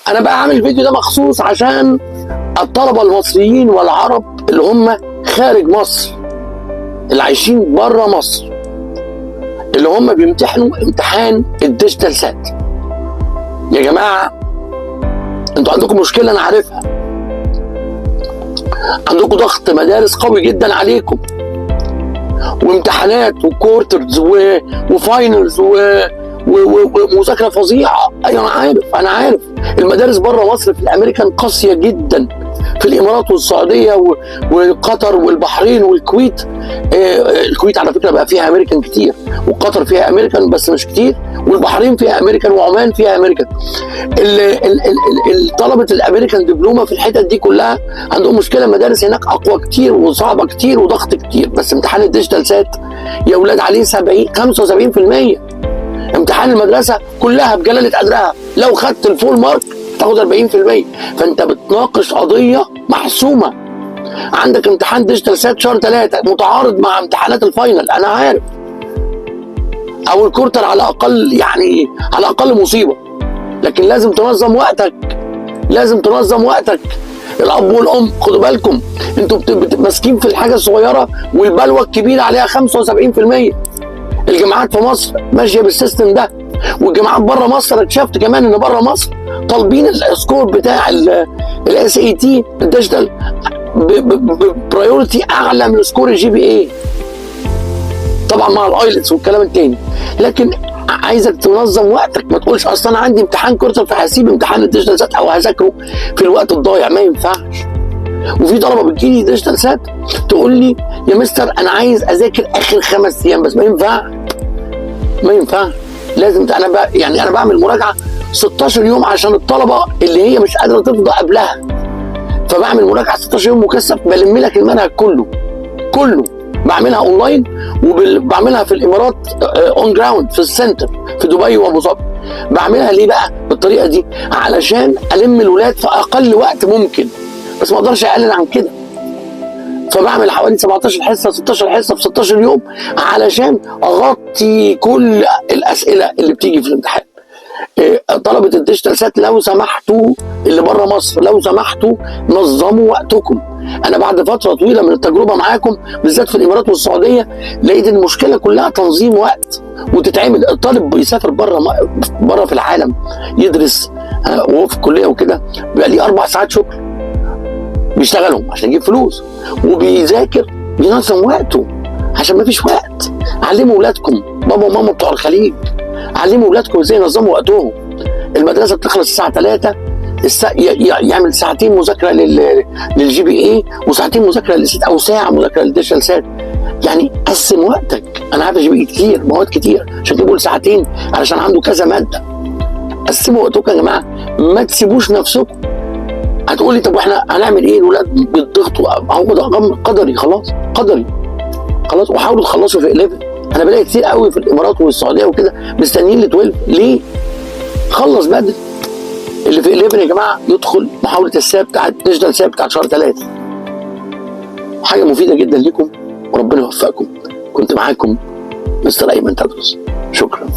انا بقى عامل الفيديو ده مخصوص عشان الطلبه المصريين والعرب اللي هم خارج مصر، اللي عايشين بره مصر، اللي هم بيمتحنوا امتحان الديجيتال سات. يا جماعه انتوا عندكم مشكله انا عارفها، عندكم ضغط مدارس قوي جدا عليكم، وامتحانات وكورترز وفاينلز ومذاكره فظيعه. ايوه انا عارف المدارس بره مصر في الامريكان قاسيه جدا، في الامارات والسعوديه وقطر والبحرين والكويت. الكويت على فكره بقى فيها امريكان كتير، وقطر فيها امريكان بس مش كتير، والبحرين فيها امريكان، وعمان فيها امريكان. طلبه الامريكان دبلومه في الحتت دي كلها عندهم مشكله، المدارس هناك اقوى كتير وصعبه كتير وضغط كتير. بس امتحان الديجيتال سات يا اولاد عليه 75%. امتحان المدرسه كلها بجلاله قدرها، لو خدت الفول مارك تاخد 40%. فانت بتناقش قضيه محسومه. عندك امتحان ديجيتال سات شهر 3 متعارض مع امتحانات الفاينل، انا عارف، او الكورتر على الاقل، يعني على الاقل مصيبه. لكن لازم تنظم وقتك، لازم تنظم وقتك. الاب والام خدوا بالكم، انتوا ماسكين في الحاجه الصغيره والبلوه الكبيره عليها 75%. الجامعات في مصر ماشيه بالسيستم ده، والجامعات بره مصر انا اكتشفت كمان ان بره مصر طالبين السكور بتاع الاس اي تي الديجيتال ببرايورتي اعلى من سكور الجي بي اي، طبعا مع الايلتس والكلام التاني. لكن عايزك تنظم وقتك، ما تقولش اصل انا عندي امتحان كورسر فهسيب امتحان الديجيتال سات او هذاكره في الوقت الضايع. ما ينفعش. وفي طلبه بتجيلي ديجيتال سات تقول لي يا مستر انا عايز اذاكر اخر 5 ايام بس. ما ينفعش. لازم انا بعمل مراجعه 16 يوم عشان الطلبه اللي هي مش قادره تفضى قبلها، فبعمل مراجعه 16 يوم مكثف، بلم لك المنهج كله بعملها اونلاين، وبعملها في الامارات اون جراوند في السنتر في دبي وابو ظبي. بعملها ليه بقى بالطريقه دي؟ علشان الم الولاد في اقل وقت ممكن، بس ما اقدرش اقلل عن كده. فبعمل حوالي 17 حصه 16 حصه في 16 يوم علشان اغطي كل الاسئله اللي بتيجي في الامتحان. طلبه الديجيتال سات لو سمحتوا، اللي بره مصر لو سمحتوا نظموا وقتكم. انا بعد فتره طويله من التجربه معاكم بالذات في الامارات والسعوديه لقيت المشكله كلها تنظيم وقت وتتعمل. الطالب بيسافر بره في العالم يدرس وهو في الكليه وكده، بيبقى ليه 4 ساعات شغل بيشتغلهم عشان يجيب فلوس، وبيذاكر بينظم وقته عشان ما فيش وقت. علموا اولادكم، بابا وماما بتوع الخليج، علموا اولادكم ازاي ينظموا وقتهم. المدرسه بتخلص الساعه 3، يعمل ساعتين مذاكره للجي بي اي، وساعتين مذاكره او ساعه مذاكره للديجيتال سات. يعني قسم وقتك. انا عارف الجي بي اي كتير، مواد كتير، عشان كده بقول ساعتين علشان عنده كذا ماده. قسموا وقتكم يا جماعه، ما تسيبوش نفسكم. هتقولي طب واحنا هنعمل ايه؟ الولاد بيضغطوا، هو ده قدري، خلاص. وحاولوا تخلصوا في 11. انا بلاقي كتير قوي في الامارات والسعوديه وكده مستنيين ل 12. ليه؟ خلص بدري. اللي في 11 يا جماعه يدخل محاوله السات بتاعت ديجيتال سات بتاعت شهر 3. حاجه مفيده جدا لكم، وربنا يوفقكم. كنت معاكم مستر ايمن تدرس. شكرا.